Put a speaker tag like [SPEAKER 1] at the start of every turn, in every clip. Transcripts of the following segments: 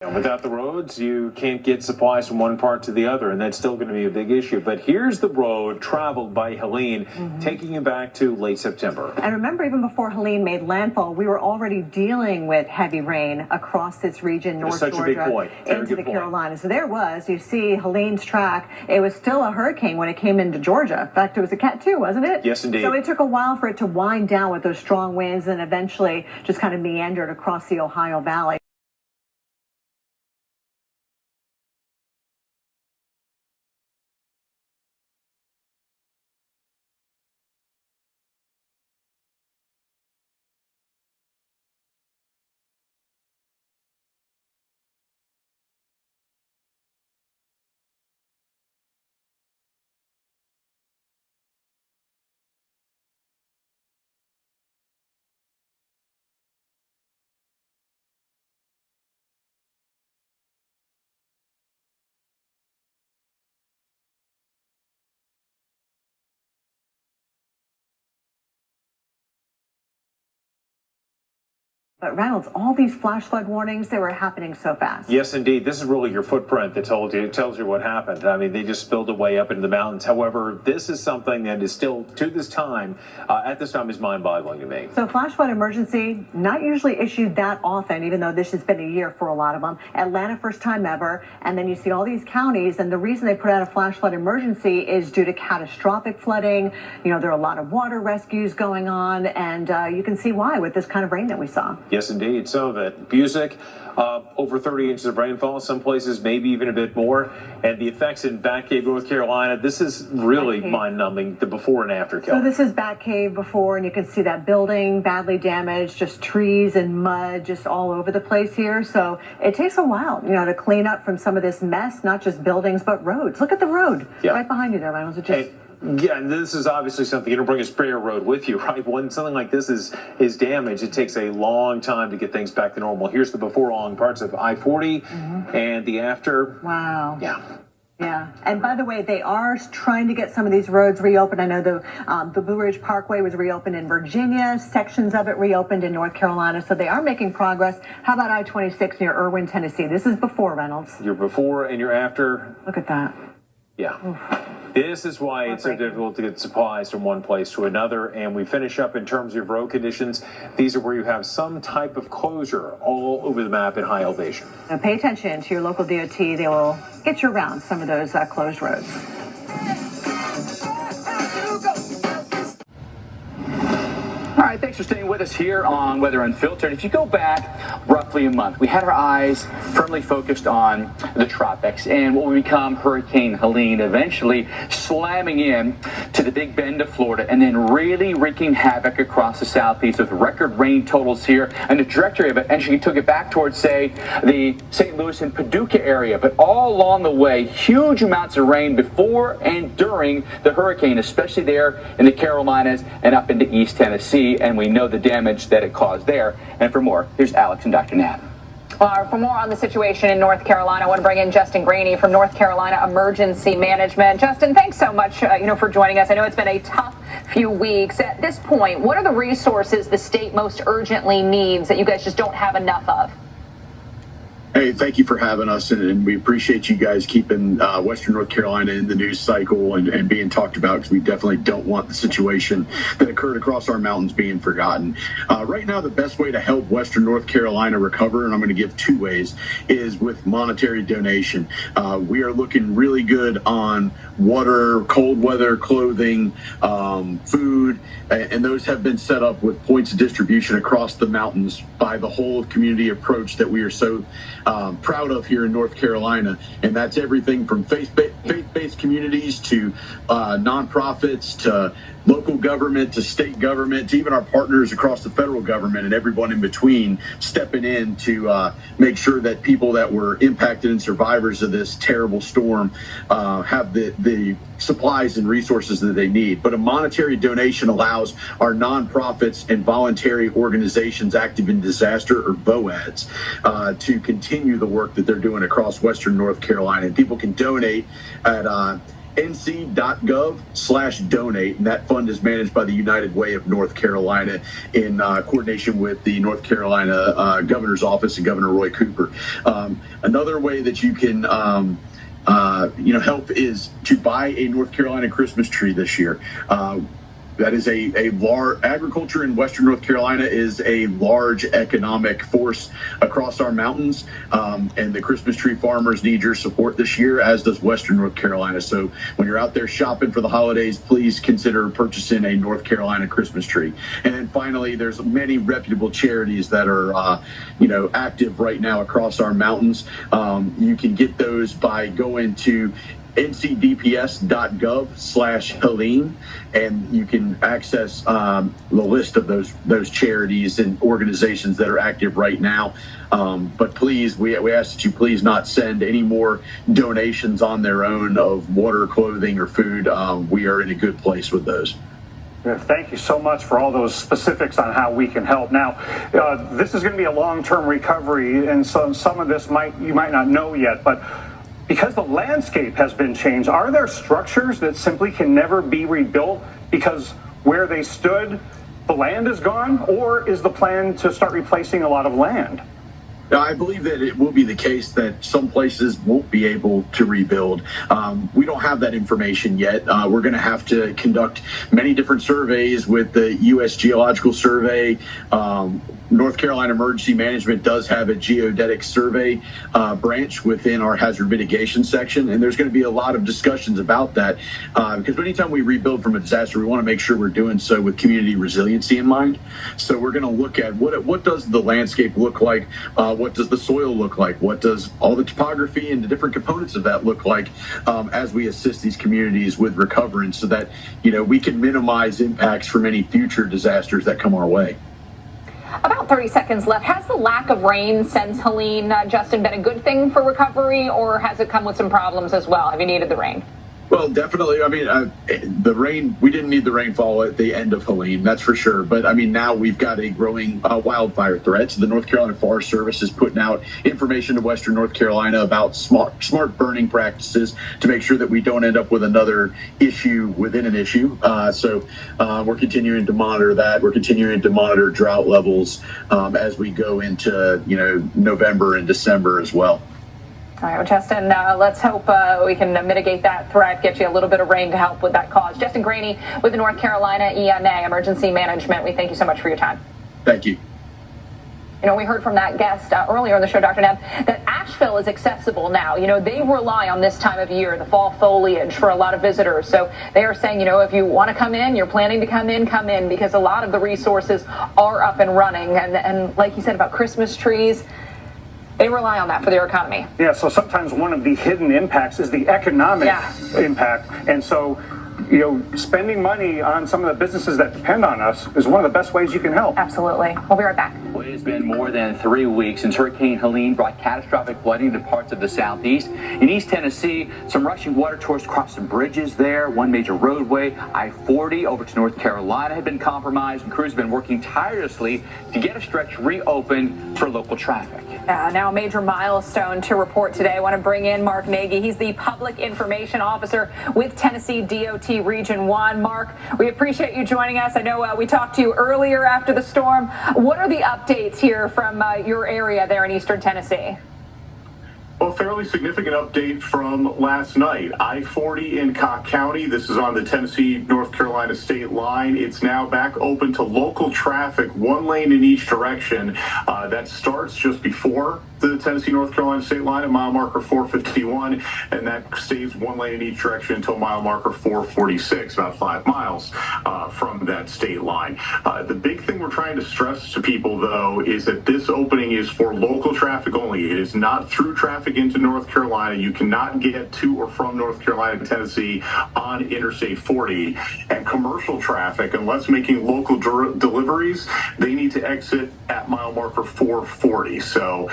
[SPEAKER 1] And without the roads, you can't get supplies from one part to the other, and that's still going to be a big issue. But here's the road traveled by Helene, taking you back to late September.
[SPEAKER 2] And remember, even before Helene made landfall, we were already dealing with heavy rain across this region, North Georgia,
[SPEAKER 1] a big point.
[SPEAKER 2] into the Carolinas. So there was, you see Helene's track. It was still a hurricane when it came into Georgia. In fact, it was a Cat 2, wasn't it?
[SPEAKER 1] Yes, indeed.
[SPEAKER 2] So it took a while for it to wind down with those strong winds and eventually just kind of meandered across the Ohio Valley. But Reynolds, all these flash flood warnings, they were happening so fast.
[SPEAKER 1] Yes, indeed. This is really your footprint that tells you what happened. I mean, they just spilled away up into the mountains. However, this is something that is still, to this time, at this time, is mind-boggling to me.
[SPEAKER 2] So flash flood emergency, not usually issued that often, even though this has been a year for a lot of them. Atlanta, first time ever. And then you see all these counties, and the reason they put out a flash flood emergency is due to catastrophic flooding. You know, there are a lot of water rescues going on, and you can see why with this kind of rain that we saw.
[SPEAKER 1] Yes, indeed. Some of it. Busick, over 30 inches of rainfall, some places maybe even a bit more. And the effects in Batcave, North Carolina, this is really mind-numbing, the before and after.
[SPEAKER 2] So this is Batcave before, and you can see that building badly damaged, just trees and mud just all over the place here. So it takes a while, you know, to clean up from some of this mess, not just buildings, but roads. Look at the road right behind you there, Reynolds. It just...
[SPEAKER 1] Yeah, and this is obviously something, you don't bring a sprayer road with you, right? When something like this is damaged, it takes a long time to get things back to normal. Here's the before along parts of I-40 and the after.
[SPEAKER 2] Wow.
[SPEAKER 1] Yeah.
[SPEAKER 2] Yeah, and by the way, they are trying to get some of these roads reopened. I know the Blue Ridge Parkway was reopened in Virginia, sections of it reopened in North Carolina, so they are making progress. How about I-26 near Irwin, Tennessee? This is before, Reynolds.
[SPEAKER 1] Your before and your after.
[SPEAKER 2] Look at that.
[SPEAKER 1] Yeah. Oof. This is why it's so difficult to get supplies from one place to another. And we finish up in terms of road conditions. These are where you have some type of closure all over the map in high elevation.
[SPEAKER 2] Now pay attention to your local DOT. They will get you around some of those closed roads.
[SPEAKER 3] All right, thanks for staying with us here on Weather Unfiltered. If you go back roughly a month, we had our eyes firmly focused on the tropics and what will become Hurricane Helene, eventually slamming in to the Big Bend of Florida and then really wreaking havoc across the southeast with record rain totals here and the trajectory of it. And she took it back towards, say, the St. Louis and Paducah area. But all along the way, huge amounts of rain before and during the hurricane, especially there in the Carolinas and up into East Tennessee. And we know the damage that it caused there. And for more, here's Alex and Dr. Nat.
[SPEAKER 4] For more on the situation in North Carolina, I want to bring in Justin Graney from North Carolina Emergency Management. Justin, thanks so much for joining us. I know it's been a tough few weeks. At this point, what are the resources the state most urgently needs that you guys just don't have enough of?
[SPEAKER 5] Hey, thank you for having us, and we appreciate you guys keeping Western North Carolina in the news cycle and being talked about, because we definitely don't want the situation that occurred across our mountains being forgotten. Right now, the best way to help Western North Carolina recover, and I'm going to give two ways, is with monetary donation. We are looking really good on water, cold weather, clothing, food, and those have been set up with points of distribution across the mountains by the whole community approach that we are so proud of here in North Carolina. And that's everything from faith-based communities to nonprofits to local government to state government to even our partners across the federal government and everyone in between stepping in to make sure that people that were impacted and survivors of this terrible storm have the supplies and resources that they need. But a monetary donation allows our nonprofits and voluntary organizations active in disaster, or VOADs, to continue the work that they're doing across Western North Carolina. And people can donate at nc.gov/donate, and that fund is managed by the United Way of North Carolina in coordination with the North Carolina Governor's Office and Governor Roy Cooper. Another way that you can help is to buy a North Carolina Christmas tree this year. That is a large agriculture in Western North Carolina is a large economic force across our mountains, and the Christmas tree farmers need your support this year, as does Western North Carolina. So when you're out there shopping for the holidays, please consider purchasing a North Carolina Christmas tree. And then finally, there's many reputable charities that are active right now across our mountains. You can get those by going to ncdps.gov/Helene, and you can access the list of those charities and organizations that are active right now. But please, we ask that you please not send any more donations on their own of water, clothing, or food. We are in a good place with those.
[SPEAKER 6] Thank you so much for all those specifics on how we can help. Now, this is going to be a long-term recovery, and so some of this you might not know yet, but because the landscape has been changed, are there structures that simply can never be rebuilt because where they stood, the land is gone? Or is the plan to start replacing a lot of land?
[SPEAKER 5] I believe that it will be the case that some places won't be able to rebuild. We don't have that information yet. We're going to have to conduct many different surveys with the U.S. Geological Survey. North Carolina Emergency Management does have a geodetic survey branch within our hazard mitigation section, and there's going to be a lot of discussions about that because anytime we rebuild from a disaster, we want to make sure we're doing so with community resiliency in mind. So we're going to look at what does the landscape look like, what does the soil look like, what does all the topography and the different components of that look like as we assist these communities with recovering, so that we can minimize impacts from any future disasters that come our way.
[SPEAKER 4] About 30 seconds left. Has the lack of rain since Helene, Justin, been a good thing for recovery, or has it come with some problems as well? Have you needed the rain?
[SPEAKER 5] Well, definitely. I mean, the rain, we didn't need the rainfall at the end of Helene, that's for sure. But I mean, now we've got a growing wildfire threat. So the North Carolina Forest Service is putting out information to Western North Carolina about smart burning practices to make sure that we don't end up with another issue within an issue. So we're continuing to monitor that. We're continuing to monitor drought levels as we go into, November and December as well.
[SPEAKER 4] All right, well, Justin, let's hope we can mitigate that threat, get you a little bit of rain to help with that cause. Justin Graney with the North Carolina EMA, Emergency Management. We thank you so much for your time.
[SPEAKER 5] Thank you.
[SPEAKER 4] We heard from that guest earlier in the show, Dr. Neb, that Asheville is accessible now. They rely on this time of year, the fall foliage, for a lot of visitors. So they are saying, if you want to come in, you're planning to come in, because a lot of the resources are up and running. And like you said about Christmas trees, they rely on that for their economy.
[SPEAKER 6] Yeah, so sometimes one of the hidden impacts is the economic impact. And so, spending money on some of the businesses that depend on us is one of the best ways you can help.
[SPEAKER 4] Absolutely. We'll be right back.
[SPEAKER 3] Well, it has been more than 3 weeks since Hurricane Helene brought catastrophic flooding to parts of the southeast. In East Tennessee, some rushing water tours crossed some bridges there. One major roadway, I-40 over to North Carolina, had been compromised, and crews have been working tirelessly to get a stretch reopened for local traffic.
[SPEAKER 4] Now a major milestone to report today. I want to bring in Mark Nagy. He's the Public Information Officer with Tennessee DOT Region 1. Mark, we appreciate you joining us. I know we talked to you earlier after the storm. What are the updates here from your area there in Eastern Tennessee?
[SPEAKER 7] Well, fairly significant update from last night. I-40 in Cobb County. This is on the Tennessee-North Carolina state line. It's now back open to local traffic, one lane in each direction. That starts just before the Tennessee-North Carolina state line at mile marker 451, and that stays one lane in each direction until mile marker 446, about 5 miles from that state line. The big thing we're trying to stress to people, though, is that this opening is for local traffic only. It is not through traffic into North Carolina. You cannot get to or from North Carolina to Tennessee on Interstate 40. And commercial traffic, unless making local deliveries, they need to exit at mile marker 440. So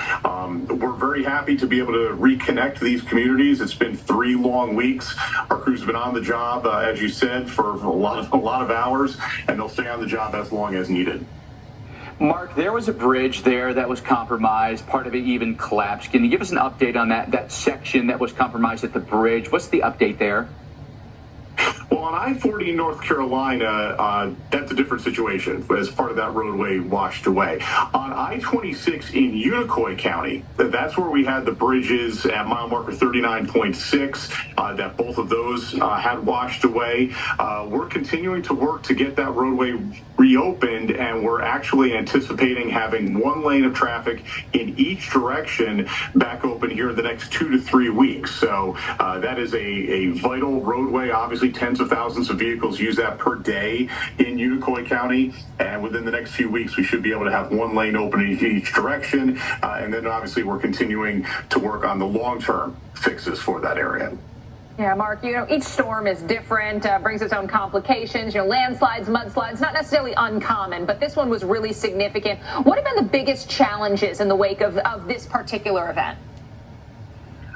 [SPEAKER 7] we're very happy to be able to reconnect these communities. It's been 3 long weeks. Our crews have been on the job, as you said, for a lot of hours, and they'll stay on the job as long as needed.
[SPEAKER 3] Mark, there was a bridge there that was compromised. Part of it even collapsed. Can you give us an update on that section that was compromised at the bridge? What's the update there?
[SPEAKER 7] Well, on I-40 in North Carolina, that's a different situation as part of that roadway washed away. On I-26 in Unicoi County, that's where we had the bridges at mile marker 39.6, that both of those had washed away. We're continuing to work to get that roadway reopened, and we're actually anticipating having one lane of traffic in each direction back open here in the next 2 to 3 weeks. So that is a vital roadway. Obviously, tens of thousands of vehicles use that per day in Unicoi County, and within the next few weeks we should be able to have one lane open in each direction, and then obviously we're continuing to work on the long-term fixes for that area.
[SPEAKER 4] Yeah, Mark, each storm is different, brings its own complications. Landslides, mudslides, not necessarily uncommon, but this one was really significant. What have been the biggest challenges in the wake of this particular event?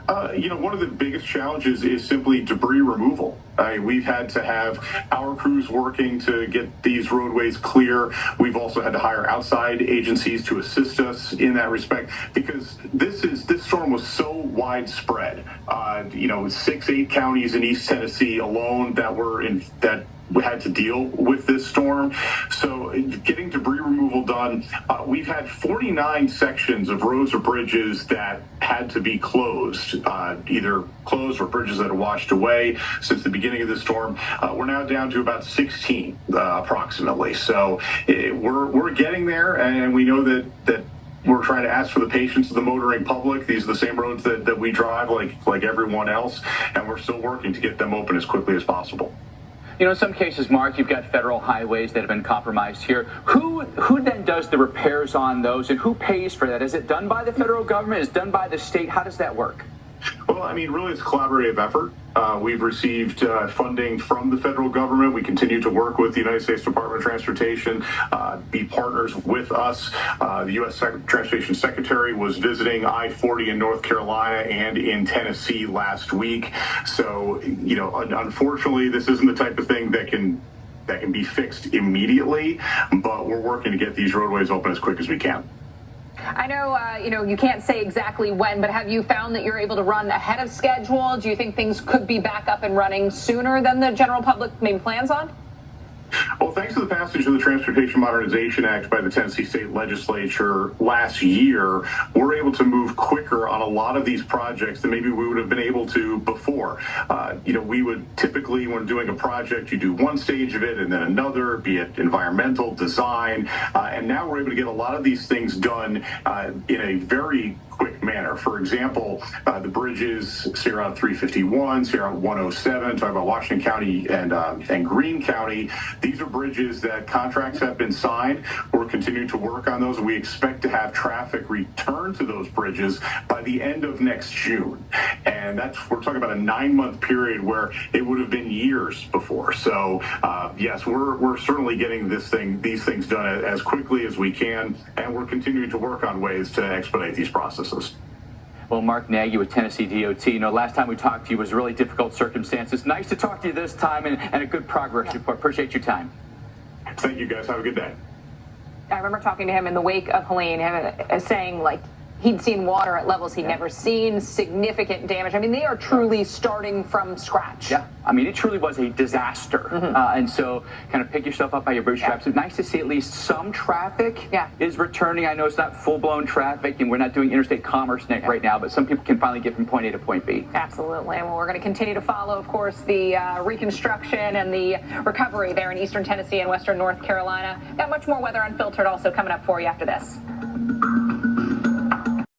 [SPEAKER 7] One of the biggest challenges is simply debris removal. We've had to have our crews working to get these roadways clear. We've also had to hire outside agencies to assist us in that respect, because this storm was so widespread. 6-8 counties in East Tennessee alone that had to deal with this storm. So getting debris removal done, we've had 49 sections of roads or bridges that had to be closed, either closed or bridges that are washed away since the beginning of the storm. We're now down to about 16 approximately. So we're getting there, and we know that we're trying to ask for the patience of the motoring public. These are the same roads that we drive like everyone else, and we're still working to get them open as quickly as possible.
[SPEAKER 3] In some cases, Mark, you've got federal highways that have been compromised here. Who then does the repairs on those, and who pays for that? Is it done by the federal government? Is it done by the state? How does that work?
[SPEAKER 7] Well, really, it's a collaborative effort. We've received funding from the federal government. We continue to work with the United States Department of Transportation, be partners with us. The U.S. Transportation Secretary was visiting I-40 in North Carolina and in Tennessee last week. So, unfortunately, this isn't the type of thing that can be fixed immediately, but we're working to get these roadways open as quick as we can.
[SPEAKER 4] I know, you can't say exactly when, but have you found that you're able to run ahead of schedule? Do you think things could be back up and running sooner than the general public maybe plans on?
[SPEAKER 7] Well, thanks to the passage of the Transportation Modernization Act by the Tennessee State Legislature last year, we're able to move quicker on a lot of these projects than maybe we would have been able to before. We would typically, when doing a project, you do one stage of it and then another, be it environmental, design, and now we're able to get a lot of these things done in a very quick manner. For example, the bridges, Sierra 351, Sierra 107, talking about Washington County and Greene County. These are bridges that contracts have been signed. We're continuing to work on those. We expect to have traffic return to those bridges by the end of next June. And we're talking about a 9-month period where it would have been years before. So yes, we're certainly getting these things done as quickly as we can, and we're continuing to work on ways to expedite these processes.
[SPEAKER 3] Well, Mark Nagy with Tennessee DOT. Last time we talked to you was really difficult circumstances. Nice to talk to you this time, and a good progress report. Appreciate your time.
[SPEAKER 7] Thank you, guys. Have a good day.
[SPEAKER 4] I remember talking to him in the wake of Helene, saying, he'd seen water at levels he'd never seen, significant damage. They are truly starting from scratch.
[SPEAKER 3] Yeah, it truly was a disaster. And so kind of pick yourself up by your bootstraps. It's nice to see at least some traffic is returning. I know it's not full-blown traffic, and we're not doing interstate commerce right now, but some people can finally get from point A to point B.
[SPEAKER 4] Absolutely. And we're going to continue to follow, of course, the reconstruction and the recovery there in eastern Tennessee and western North Carolina. Got much more Weather Unfiltered also coming up for you after this.